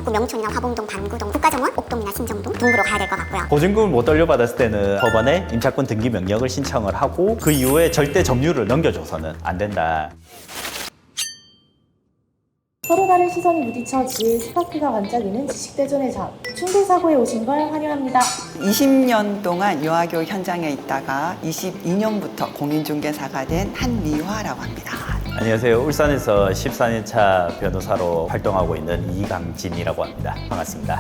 북구 명촌이나 화봉동, 반구동, 국가정원, 옥동이나 신정동, 동구로 가야 될 것 같고요. 보증금을 못 돌려받았을 때는 법원에 임차권 등기 명령을 신청을 하고 그 이후에 절대 점유율을 넘겨줘서는 안 된다. 서로 다른 시선이 부딪혀 지혜의 스파크가 반짝이는 지식대전의 장. 충돌사고에 오신 걸 환영합니다. 20년 동안 유아교육 현장에 있다가 22년부터 공인중개사가 된 한미화라고 합니다. 안녕하세요. 울산에서 14년차 변호사로 활동하고 있는 이강진이라고 합니다. 반갑습니다.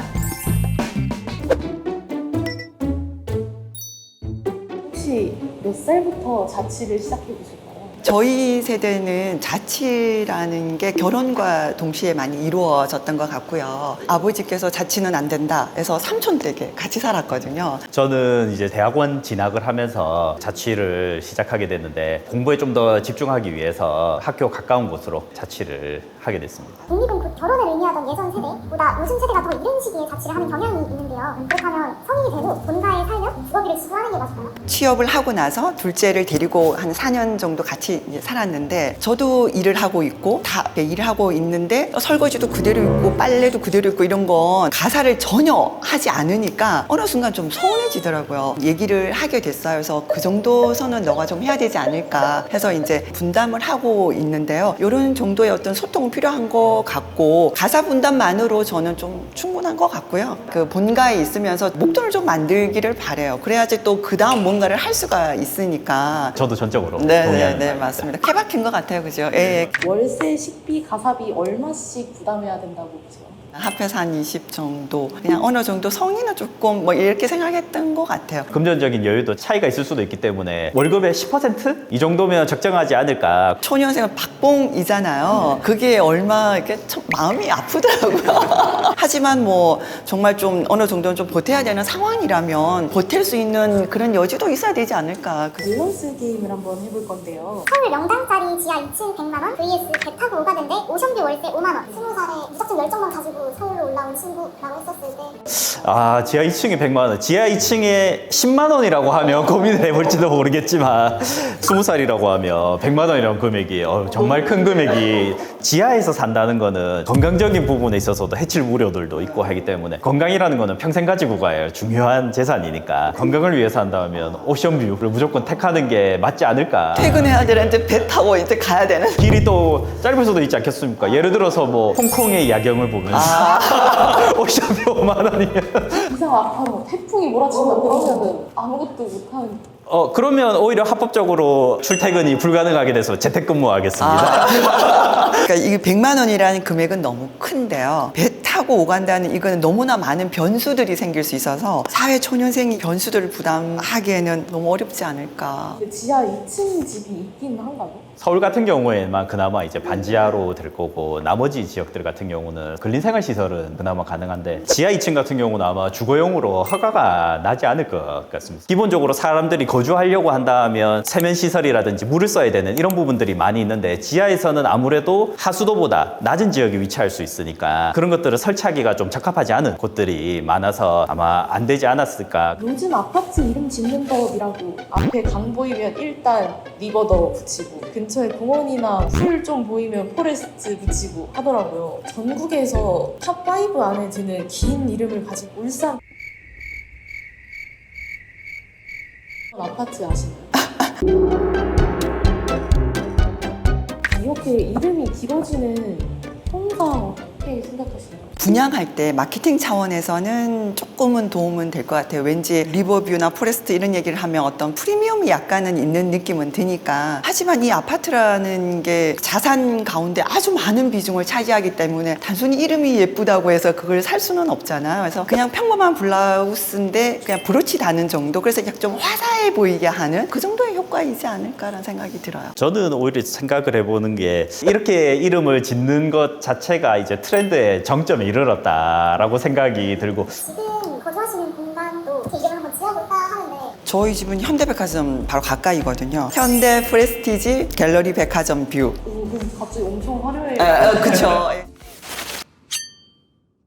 혹시 몇 살부터 자취를 시작해 보셨나요? 저희 세대는 자취라는 게 결혼과 동시에 많이 이루어졌던 것 같고요. 아버지께서 자취는 안 된다 해서 삼촌 댁에 같이 살았거든요. 저는 이제 대학원 진학을 하면서 자취를 시작하게 됐는데 공부에 좀 더 집중하기 위해서 학교 가까운 곳으로 자취를 하게 됐습니다. 독립은 결혼을 의미하던 예전 세대보다 요즘 세대가 더 이른 시기에 자취를 하는 경향이 있는데요. 그렇다면 성인이 돼도 본가에 살면 주거비를 지불하는 게 맞을까요? 취업을 하고 나서 둘째를 데리고 한 4년 정도 같이 이제 살았는데 저도 일을 하고 있고 다 일을 하고 있는데 설거지도 그대로 있고 빨래도 그대로 있고 이런 건 가사를 전혀 하지 않으니까 어느 순간 좀 서운해지더라고요. 얘기를 하게 됐어요. 그래서 그 정도 선은 너가 좀 해야 되지 않을까 해서 이제 분담을 하고 있는데요. 이런 정도의 어떤 소통은 필요한 것 같고 가사 분담만으로 저는 좀 충분한 것 같고요. 그 본가에 있으면서 목돈을 좀 만들기를 바래요. 그래야지 또 그 다음 뭔가를 할 수가 있으니까. 저도 전적으로 동의하는 네, 바입니다. 맞습니다. 케바케인 것 같아요, 그죠? 예. 월세, 식비, 가사비 얼마씩 부담해야 된다고 보세요? 합해서 한 20 정도. 그냥 어느 정도 성인은 조금 뭐 이렇게 생각했던 것 같아요. 금전적인 여유도 차이가 있을 수도 있기 때문에 월급의 10%? 이 정도면 적정하지 않을까. 초년생은 박봉이잖아요. 그게 얼마 이렇게 참 마음이 아프더라고요. 하지만 뭐 정말 좀 어느 정도는 좀 보태야 되는 상황이라면 보탤 수 있는 그런 여지도 있어야 되지 않을까. 밸런스 게임을 한번 해볼 건데요. 서울 명당짜리 지하 2층 100만 원 vs 배 타고 오가는데 오션뷰 월세 5만 원. 20살에 무작정 열정만 가지고 서울로 올라온 친구라고 했었을 때 아, 지하 2층에 100만 원. 지하 2층에 10만 원이라고 하면 고민을 해볼지도 모르겠지만 20살이라고 하면 100만 원이라는 금액이 정말 큰 금액이 지하에서 산다는 거는 건강적인 부분에 있어서도 해칠 우려들도 있고 하기 때문에 건강이라는 거는 평생 가지고 가야 중요한 재산이니까 건강을 위해서 한다면 오션뷰를 무조건 택하는 게 맞지 않을까. 퇴근해야 되는데 배 타고 이제 가야 되는. 길이 또 짧을 수도 있지 않겠습니까? 예를 들어서 뭐 홍콩의 야경을 보면서 오션뷰 5만 원이면 이상 아파로 태풍이 몰아친다 그러면은 아무것도 못하는. 그러면 오히려 합법적으로 출퇴근이 불가능하게 돼서 재택근무하겠습니다. 그러니까 이게 100만 원이라는 금액은 너무 큰데요. 배 타고 오간다는 이거는 너무나 많은 변수들이 생길 수 있어서 사회 초년생이 변수들을 부담하기에는 너무 어렵지 않을까. 근데 지하 2층 집이 있긴 한가요? 서울 같은 경우에만 그나마 이제 반지하로 될 거고 나머지 지역들 같은 경우는 근린생활시설은 그나마 가능한데 지하 2층 같은 경우는 아마 주거용으로 허가가 나지 않을 것 같습니다. 기본적으로 사람들이 거주하려고 한다면 세면시설이라든지 물을 써야 되는 이런 부분들이 많이 있는데 지하에서는 아무래도 하수도보다 낮은 지역에 위치할 수 있으니까 그런 것들을 설치하기가 좀 적합하지 않은 곳들이 많아서 아마 안 되지 않았을까. 요즘 아파트 이름 짓는 법이라고 앞에 강 보이면 일단 리버더 붙이고 근처에 공원이나 풀 좀 보이면 포레스트 붙이고 하더라고요. 전국에서 탑5 안에 드는 긴 이름을 가진 울산 아파트 아시나요? 이렇게 이름이 길어지는 통상 어떻게 생각하시나요? 분양할 때 마케팅 차원에서는 조금은 도움은 될 것 같아요. 왠지 리버뷰나 포레스트 이런 얘기를 하면 어떤 프리미엄이 약간은 있는 느낌은 드니까. 하지만 이 아파트라는 게 자산 가운데 아주 많은 비중을 차지하기 때문에 단순히 이름이 예쁘다고 해서 그걸 살 수는 없잖아요. 그래서 그냥 평범한 블라우스인데 그냥 브로치 다는 정도. 그래서 좀 화사해 보이게 하는 그 정도의 효과이지 않을까라는 생각이 들어요. 저는 오히려 생각을 해보는 게 이렇게 이름을 짓는 것 자체가 이제 트렌드의 정점에 이르렀다라고 생각이 들고 지금 거주하시는 공간도 이렇게 이름을 한번 지어볼까 하는데 저희 집은 현대백화점 바로 가까이거든요. 현대 프레스티지 갤러리 백화점 뷰. 그럼 갑자기 엄청 화려해. 그쵸.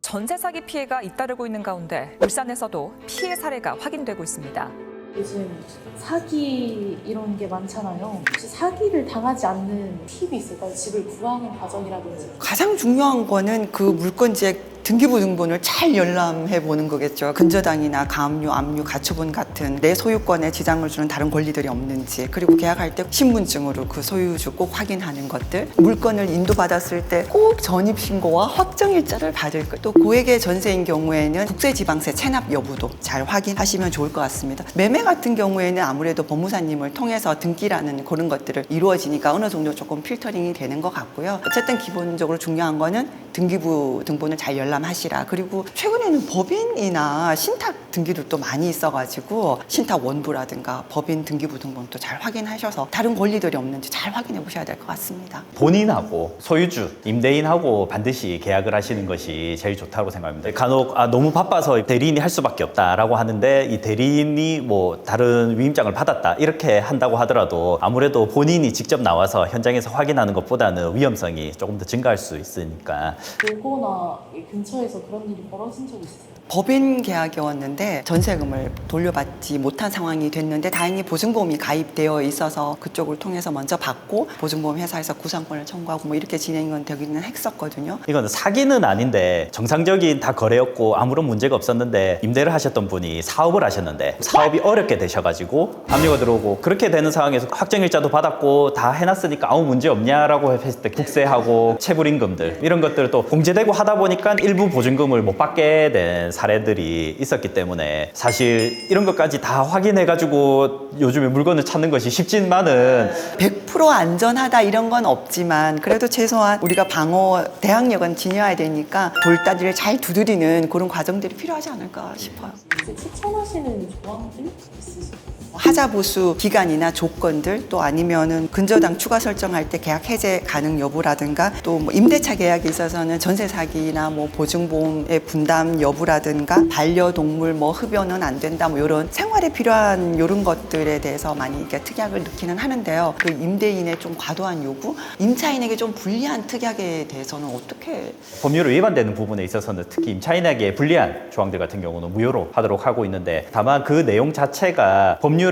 전세 사기 피해가 잇따르고 있는 가운데 울산에서도 피해 사례가 확인되고 있습니다. 요즘 사기 이런 게 많잖아요. 혹시 사기를 당하지 않는 팁이 있을까요? 집을 구하는 과정이라든지. 가장 중요한 거는 그 물건지의 등기부등본을 잘 열람해 보는 거겠죠. 근저당이나 가압류, 압류, 가처분 같은 내 소유권에 지장을 주는 다른 권리들이 없는지, 그리고 계약할 때 신분증으로 그 소유주 꼭 확인하는 것들, 물건을 인도받았을 때 꼭 전입신고와 확정일자를 받을 것, 또 고액의 전세인 경우에는 국세지방세 체납 여부도 잘 확인하시면 좋을 것 같습니다. 매매 같은 경우에는 아무래도 법무사님을 통해서 등기라는 그런 것들을 이루어지니까 어느 정도 조금 필터링이 되는 것 같고요. 어쨌든 기본적으로 중요한 거는 등기부 등본을 잘 열람하시라. 그리고 최근에는 법인이나 신탁 등기들도 많이 있어가지고 신탁 원부라든가 법인 등기부 등본도 잘 확인하셔서 다른 권리들이 없는지 잘 확인해 보셔야 될 것 같습니다. 본인하고 소유주, 임대인하고 반드시 계약을 하시는 것이 제일 좋다고 생각합니다. 간혹 너무 바빠서 대리인이 할 수밖에 없다라고 하는데 이 대리인이 뭐 다른 위임장을 받았다 이렇게 한다고 하더라도 아무래도 본인이 직접 나와서 현장에서 확인하는 것보다는 위험성이 조금 더 증가할 수 있으니까. 보거나 이 근처에서 그런 일이 벌어진 적 있어요? 법인 계약이었는데 전세금을 돌려받지 못한 상황이 됐는데 다행히 보증보험이 가입되어 있어서 그쪽을 통해서 먼저 받고 보증보험 회사에서 구상권을 청구하고 뭐 이렇게 진행은 되기는 했었거든요. 이건 사기는 아닌데 정상적인 다 거래였고 아무런 문제가 없었는데 임대를 하셨던 분이 사업을 하셨는데 사업이 어렵게 되셔가지고 압류가 들어오고 그렇게 되는 상황에서 확정일자도 받았고 다 해놨으니까 아무 문제 없냐라고 했을 때 국세하고 체불임금들 이런 것들을 또 공제되고 하다 보니까 일부 보증금을 못 받게 된 사례들이 있었기 때문에 사실 이런 것까지 다 확인해가지고 요즘에 물건을 찾는 것이 쉽지만은 100% 안전하다 이런 건 없지만 그래도 최소한 우리가 방어 대항력은 지녀야 되니까 돌다리를 잘 두드리는 그런 과정들이 필요하지 않을까 싶어요. 혹시 추천하시는 조항들 있으세요? 하자보수 기간이나 조건들, 또 아니면은 근저당 추가 설정할 때 계약 해제 가능 여부라든가, 또 뭐 임대차 계약에 있어서는 전세 사기나 뭐 보증보험의 분담 여부라든가, 반려동물 뭐 흡연은 안 된다 뭐 이런 생활에 필요한 이런 것들에 대해서 많이 이렇게 특약을 넣기는 하는데요. 그 임대인의 좀 과도한 요구, 임차인에게 좀 불리한 특약에 대해서는 어떻게? 법률을 위반되는 부분에 있어서는 특히 임차인에게 불리한 조항들 같은 경우는 무효로 하도록 하고 있는데 다만 그 내용 자체가 법률에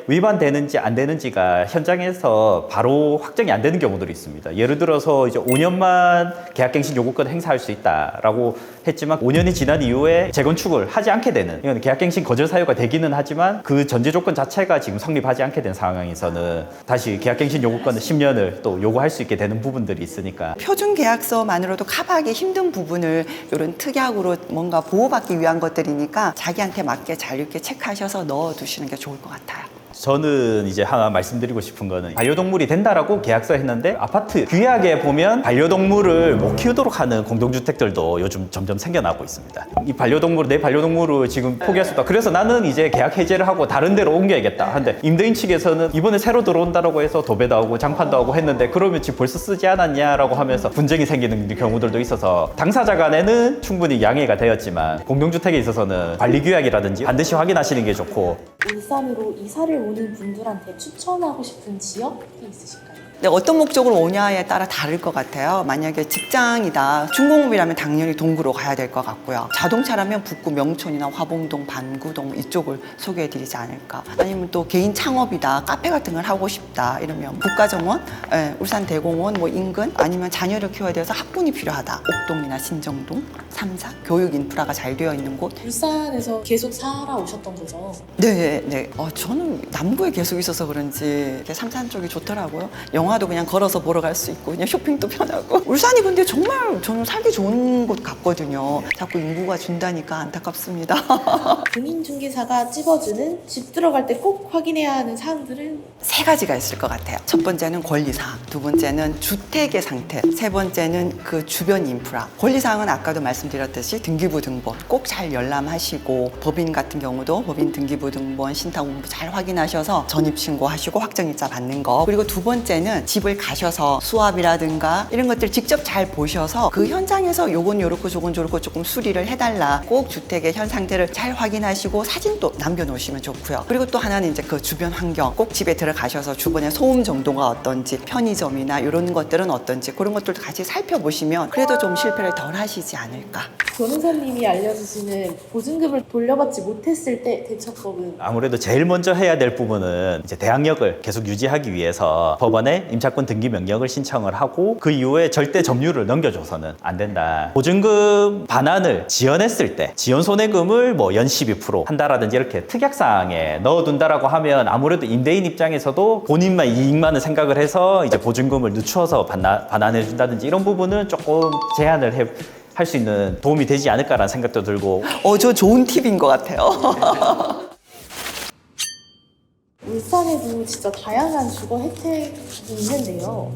위반되는지 안 되는지가 현장에서 바로 확정이 안 되는 경우들이 있습니다. 예를 들어서 이제 5년만 계약갱신 요구권 행사할 수 있다라고 했지만 5년이 지난 이후에 재건축을 하지 않게 되는, 이건 계약갱신 거절 사유가 되기는 하지만 그 전제 조건 자체가 지금 성립하지 않게 된 상황에서는 다시 계약갱신 요구권을 10년을 또 요구할 수 있게 되는 부분들이 있으니까. 표준 계약서만으로도 커버하기 힘든 부분을 이런 특약으로 뭔가 보호받기 위한 것들이니까 자기한테 맞게 잘 이렇게 체크하셔서 넣어두시는 게 좋을 것 같아요. 저는 이제 하나 말씀드리고 싶은 거는 반려동물이 된다라고 계약서 했는데 아파트 규약에 보면 반려동물을 못 키우도록 하는 공동주택들도 요즘 점점 생겨나고 있습니다. 이 반려동물, 내 반려동물을 지금 포기할 수 없다. 그래서 나는 이제 계약 해제를 하고 다른 데로 옮겨야겠다. 근데 임대인 측에서는 이번에 새로 들어온다라고 해서 도배도 하고 장판도 하고 했는데 그러면 집 벌써 쓰지 않았냐라고 하면서 분쟁이 생기는 경우들도 있어서 당사자 간에는 충분히 양해가 되었지만 공동주택에 있어서는 관리규약이라든지 반드시 확인하시는 게 좋고. 울산으로 이사를 오는 분들한테 추천하고 싶은 지역이 있으실까요? 근데 어떤 목적으로 오냐에 따라 다를 것 같아요. 만약에 직장이다, 중공업이라면 당연히 동구로 가야 될 것 같고요. 자동차라면 북구 명촌이나 화봉동, 반구동 이쪽을 소개해드리지 않을까. 아니면 또 개인 창업이다, 카페 같은 걸 하고 싶다 이러면 국가정원, 울산 대공원 뭐 인근, 아니면 자녀를 키워야 돼서 학군이 필요하다, 옥동이나 신정동, 삼사, 교육 인프라가 잘 되어 있는 곳. 울산에서 계속 살아오셨던 거죠? 네. 저는 남구에 계속 있어서 그런지 삼산 쪽이 좋더라고요. 영화도 그냥 걸어서 보러 갈 수 있고 그냥 쇼핑도 편하고. 울산이 근데 정말 저는 살기 좋은 곳 같거든요. 자꾸 인구가 준다니까 안타깝습니다. 공인중개사가 찝어주는 집 들어갈 때 꼭 확인해야 하는 사항들은? 3가지가 있을 것 같아요. 첫 번째는 권리사항, 두 번째는 주택의 상태, 세 번째는 그 주변 인프라. 권리사항은 아까도 말씀드렸듯이 등기부 등본 꼭 잘 열람하시고, 법인 같은 경우도 법인 등기부 등본 신탁공부 잘 확인하셔서 전입신고하시고 확정일자 받는 거. 그리고 두 번째는 집을 가셔서 수압이라든가 이런 것들 직접 잘 보셔서 그 현장에서 요건 요렇고 저건 저렇고 조금 수리를 해달라. 꼭 주택의 현 상태를 잘 확인하시고 사진도 남겨놓으시면 좋고요. 그리고 또 하나는 이제 그 주변 환경, 꼭 집에 들어가셔서 주변의 소음 정도가 어떤지, 편의점이나 이런 것들은 어떤지 그런 것들도 같이 살펴보시면 그래도 좀 실패를 덜 하시지 않을까. 변호사님이 알려주시는 보증금을 돌려받지 못했을 때 대처법은? 아무래도 제일 먼저 해야 될 부분은 이제 대항력을 계속 유지하기 위해서 법원에 전에 임차권 등기 명령을 신청을 하고 그 이후에 절대 점유를 넘겨줘서는 안 된다. 보증금 반환을 지연했을 때 지연 손해금을 뭐 연 12% 한다라든지 이렇게 특약사항에 넣어둔다라고 하면 아무래도 임대인 입장에서도 본인만 이익만을 생각을 해서 이제 보증금을 늦춰서 반환해준다든지 이런 부분은 조금 제한을 할 수 있는 도움이 되지 않을까라는 생각도 들고. 저 좋은 팁인 것 같아요. 울산에도 진짜 다양한 주거 혜택이 있는데요.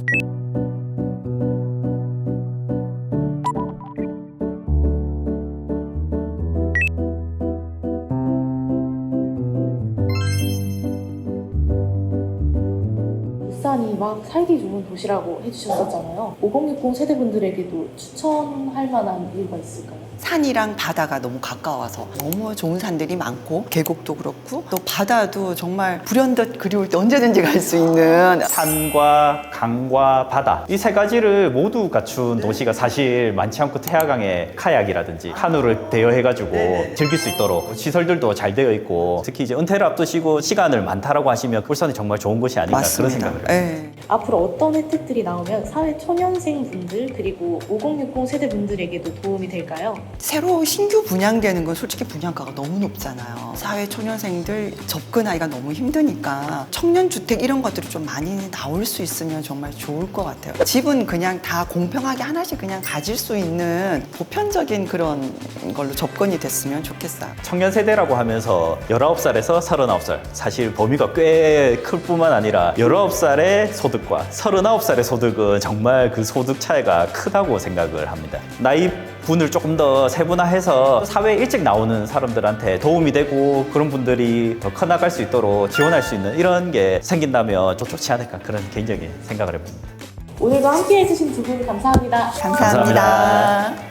울산이 막 살기 좋은 도시라고 해주셨었잖아요. 5060 세대분들에게도 추천할 만한 이유가 있을까요? 산이랑 바다가 너무 가까워서 너무 좋은 산들이 많고 계곡도 그렇고 또 바다도 정말 불현듯 그리울 때 언제든지 갈 수 있는 산과 강과 바다 이 세 가지를 모두 갖춘 도시가 사실 많지 않고 태화강에 카약이라든지 카누를 대여해가지고 즐길 수 있도록 시설들도 잘 되어 있고 특히 이제 은퇴를 앞두시고 시간을 많다라고 하시면 울산이 정말 좋은 곳이 아닌가 그런 생각을 해요. 네. 앞으로 어떤 혜택들이 나오면 사회 초년생 분들 그리고 5060 세대 분들에게도 도움이 될까요? 새로 신규 분양되는 건 솔직히 분양가가 너무 높잖아요. 사회 초년생들 접근하기가 너무 힘드니까 청년주택 이런 것들이 좀 많이 나올 수 있으면 정말 좋을 것 같아요. 집은 그냥 다 공평하게 하나씩 그냥 가질 수 있는 보편적인 그런 걸로 접근이 됐으면 좋겠어요. 청년 세대라고 하면서 19살에서 39살 사실 범위가 꽤 클 뿐만 아니라 19살의 소득과 39살의 소득은 정말 그 소득 차이가 크다고 생각을 합니다. 나이 분을 조금 더 세분화해서 사회에 일찍 나오는 사람들한테 도움이 되고 그런 분들이 더 커나갈 수 있도록 지원할 수 있는 이런 게 생긴다면 좀 좋지 않을까 그런 개인적인 생각을 해봅니다. 오늘도 함께 해주신 두 분 감사합니다. 감사합니다.